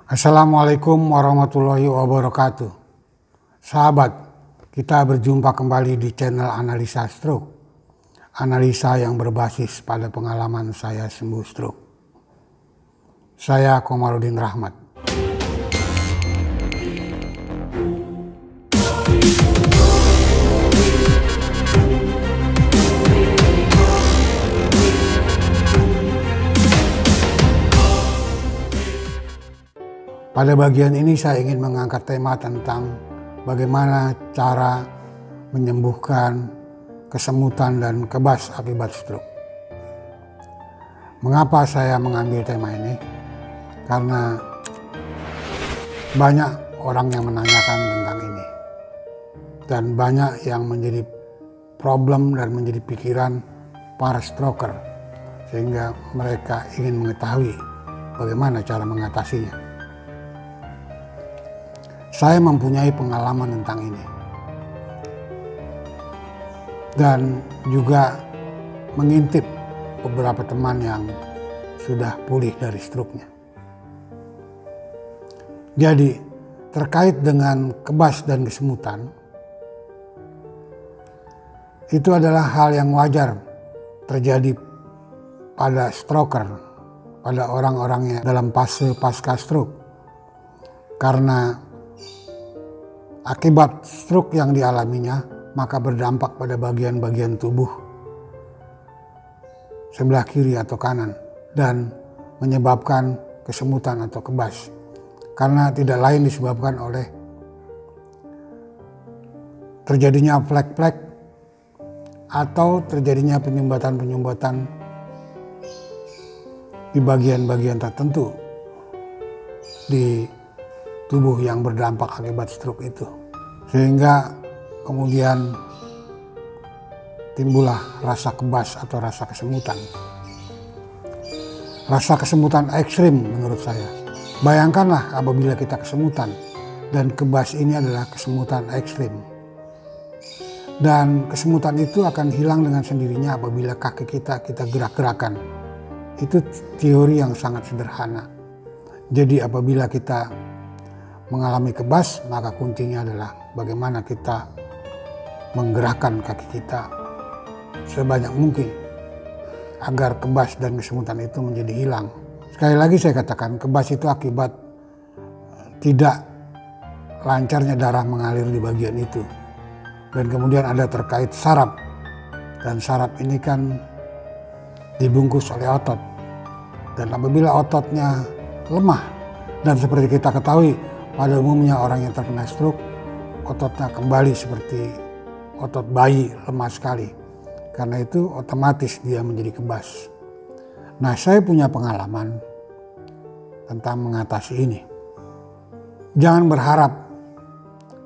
Assalamualaikum warahmatullahi wabarakatuh. Sahabat, kita berjumpa kembali di channel Analisa Stroke. Analisa yang berbasis pada pengalaman saya sembuh stroke. Saya Komarudin Rahmat. Pada bagian ini saya ingin mengangkat tema tentang bagaimana cara menyembuhkan kesemutan dan kebas akibat stroke. Mengapa saya mengambil tema ini? Karena banyak orang yang menanyakan tentang ini. Dan banyak yang menjadi problem dan menjadi pikiran para stroker. Sehingga mereka ingin mengetahui bagaimana cara mengatasinya. Saya mempunyai pengalaman tentang ini dan juga mengintip beberapa teman yang sudah pulih dari stroke-nya. Jadi terkait dengan kebas dan kesemutan, itu adalah hal yang wajar terjadi pada stroker, pada orang-orang yang dalam fase pasca stroke, karena akibat stroke yang dialaminya, maka berdampak pada bagian-bagian tubuh sebelah kiri atau kanan dan menyebabkan kesemutan atau kebas. Karena tidak lain disebabkan oleh terjadinya flek-flek atau terjadinya penyumbatan-penyumbatan di bagian-bagian tertentu di tubuh yang berdampak akibat stroke itu. Sehingga kemudian timbullah rasa kebas atau rasa kesemutan. Rasa kesemutan ekstrim menurut saya. Bayangkanlah apabila kita kesemutan dan kebas ini adalah kesemutan ekstrim. Dan kesemutan itu akan hilang dengan sendirinya apabila kaki kita gerak-gerakan. Itu teori yang sangat sederhana. Jadi apabila kita mengalami kebas, maka kuncinya adalah bagaimana kita menggerakkan kaki kita sebanyak mungkin agar kebas dan kesemutan itu menjadi hilang. Sekali lagi saya katakan, kebas itu akibat tidak lancarnya darah mengalir di bagian itu. Dan kemudian ada terkait saraf, dan saraf ini kan dibungkus oleh otot. Dan apabila ototnya lemah, dan seperti kita ketahui, pada umumnya orang yang terkena stroke, ototnya kembali seperti otot bayi, lemah sekali. Karena itu otomatis dia menjadi kebas. Nah, saya punya pengalaman tentang mengatasi ini. Jangan berharap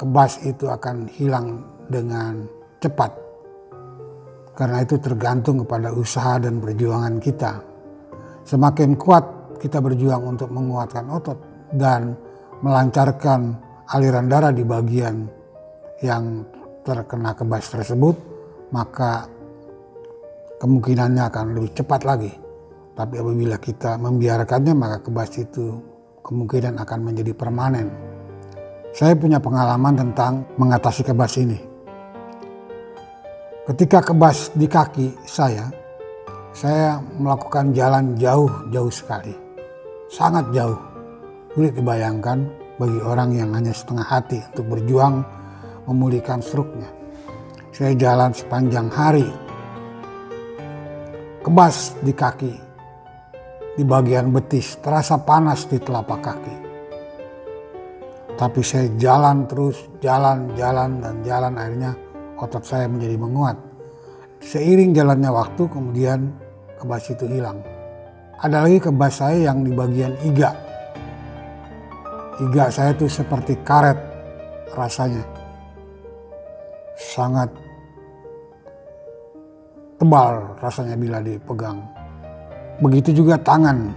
kebas itu akan hilang dengan cepat. Karena itu tergantung kepada usaha dan perjuangan kita. Semakin kuat kita berjuang untuk menguatkan otot dan melancarkan aliran darah di bagian yang terkena kebas tersebut, maka kemungkinannya akan lebih cepat lagi. Tapi apabila kita membiarkannya, maka kebas itu kemungkinan akan menjadi permanen. Saya punya pengalaman tentang mengatasi kebas ini. Ketika kebas di kaki saya melakukan jalan jauh sekali. Sangat jauh. Sulit dibayangkan bagi orang yang hanya setengah hati untuk berjuang memulihkan stroke-nya. Saya jalan sepanjang hari. Kebas di kaki, di bagian betis, terasa panas di telapak kaki. Tapi saya jalan terus, jalan, akhirnya otot saya menjadi menguat. Seiring jalannya waktu, kemudian kebas itu hilang. Ada lagi kebas saya yang di bagian iga. Iga saya itu seperti karet rasanya. Sangat tebal rasanya bila dipegang. Begitu juga tangan.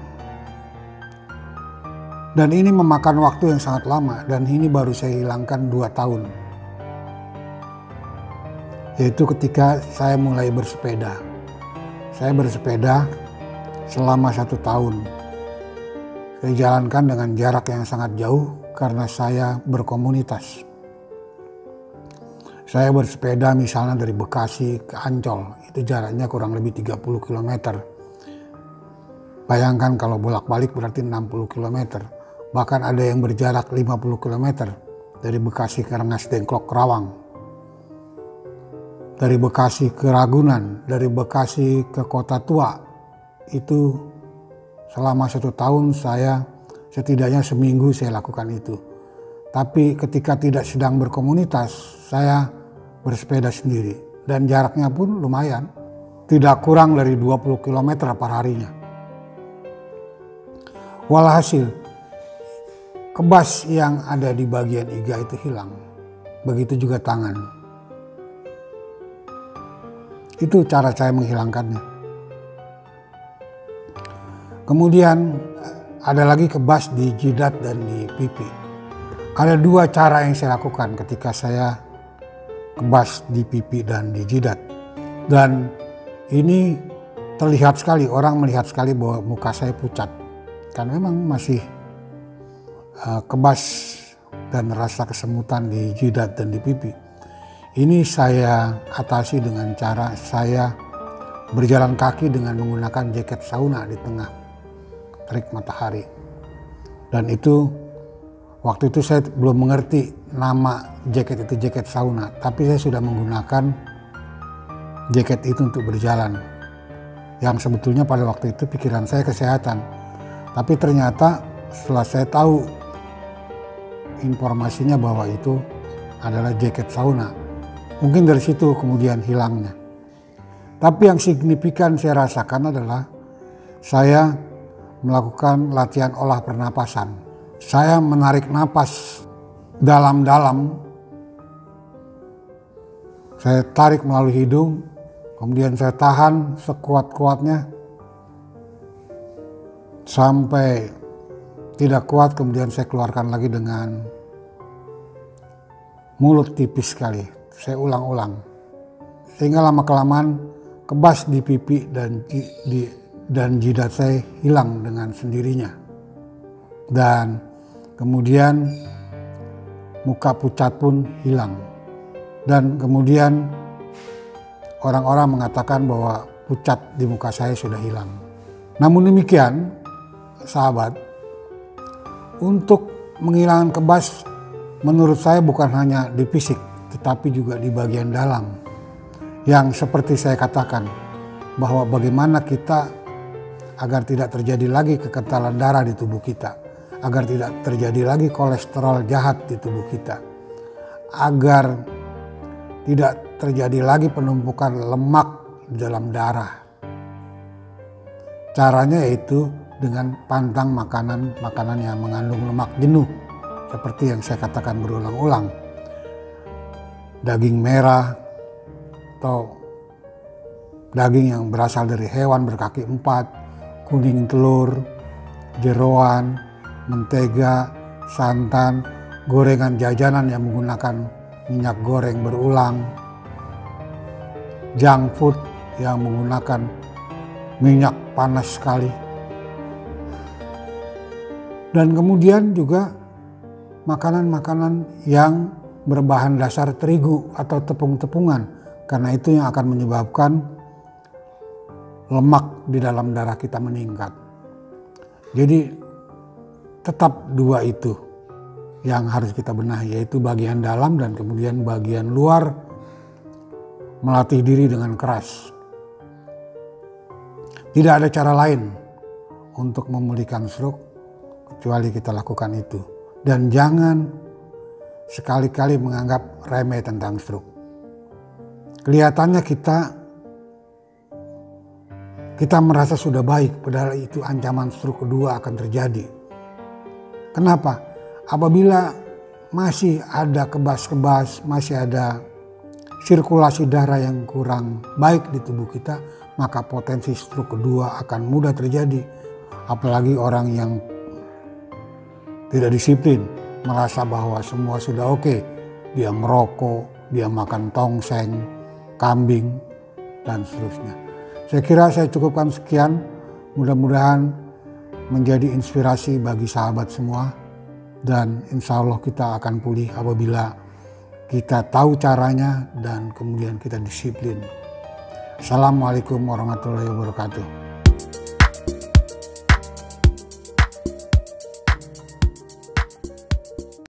Dan ini memakan waktu yang sangat lama dan ini baru saya hilangkan 2 tahun. Yaitu ketika saya mulai bersepeda. Saya bersepeda selama 1 tahun. Saya jalankan dengan jarak yang sangat jauh karena saya berkomunitas. Saya bersepeda misalnya dari Bekasi ke Ancol, itu jaraknya kurang lebih 30 km. Bayangkan kalau bolak-balik berarti 60 km. Bahkan ada yang berjarak 50 km dari Bekasi ke Rengas Dengklok Kerawang. Dari Bekasi ke Ragunan, dari Bekasi ke Kota Tua. Itu selama 1 tahun saya setidaknya seminggu saya lakukan itu. Tapi ketika tidak sedang berkomunitas, saya bersepeda sendiri. Dan jaraknya pun lumayan. Tidak kurang dari 20 km per harinya. Walhasil, kebas yang ada di bagian iga itu hilang. Begitu juga tangan. Itu cara saya menghilangkannya. Kemudian ada lagi kebas di jidat dan di pipi. Ada 2 cara yang saya lakukan ketika saya kebas di pipi dan di jidat. Dan ini terlihat sekali, orang melihat sekali bahwa muka saya pucat. Karena memang masih kebas dan rasa kesemutan di jidat dan di pipi. Ini saya atasi dengan cara saya berjalan kaki dengan menggunakan jaket sauna di tengah terik matahari. Dan itu waktu itu saya belum mengerti nama jaket itu jaket sauna, tapi saya sudah menggunakan jaket itu untuk berjalan. Yang sebetulnya pada waktu itu pikiran saya kesehatan, tapi ternyata setelah saya tahu informasinya bahwa itu adalah jaket sauna, mungkin dari situ kemudian hilangnya. Tapi yang signifikan saya rasakan adalah saya melakukan latihan olah pernapasan. Saya menarik napas dalam-dalam. Saya tarik melalui hidung, kemudian saya tahan sekuat-kuatnya sampai tidak kuat, kemudian saya keluarkan lagi dengan mulut tipis sekali. Saya ulang-ulang. Sehingga lama-kelamaan kebas di pipi dan jidat saya hilang dengan sendirinya. Dan kemudian muka pucat pun hilang. Dan kemudian orang-orang mengatakan bahwa pucat di muka saya sudah hilang. Namun demikian, sahabat, untuk menghilangkan kebas menurut saya bukan hanya di fisik, tetapi juga di bagian dalam. Yang seperti saya katakan, bahwa bagaimana kita agar tidak terjadi lagi kekentalan darah di tubuh kita, agar tidak terjadi lagi kolesterol jahat di tubuh kita, agar tidak terjadi lagi penumpukan lemak di dalam darah. Caranya yaitu dengan pantang makanan yang mengandung lemak jenuh, seperti yang saya katakan berulang-ulang. Daging merah atau daging yang berasal dari hewan berkaki 4, kuning telur, jeroan, mentega, santan, gorengan jajanan yang menggunakan minyak goreng berulang, junk food yang menggunakan minyak panas sekali. Dan kemudian juga makanan-makanan yang berbahan dasar terigu atau tepung-tepungan, karena itu yang akan menyebabkan lemak di dalam darah kita meningkat. Jadi tetap 2 itu yang harus kita benahi, yaitu bagian dalam dan kemudian bagian luar, melatih diri dengan keras. Tidak ada cara lain untuk memulihkan stroke kecuali kita lakukan itu. Dan jangan sekali-kali menganggap remeh tentang stroke. Kelihatannya kita merasa sudah baik, padahal itu ancaman stroke kedua akan terjadi. Kenapa? Apabila masih ada kebas-kebas, masih ada sirkulasi darah yang kurang baik di tubuh kita, maka potensi stroke kedua akan mudah terjadi. Apalagi orang yang tidak disiplin, merasa bahwa semua sudah oke. Dia merokok, dia makan tongseng, kambing, dan seterusnya. Saya kira saya cukupkan sekian. Mudah-mudahan menjadi inspirasi bagi sahabat semua, dan insya Allah kita akan pulih apabila kita tahu caranya dan kemudian kita disiplin. Assalamualaikum warahmatullahi wabarakatuh.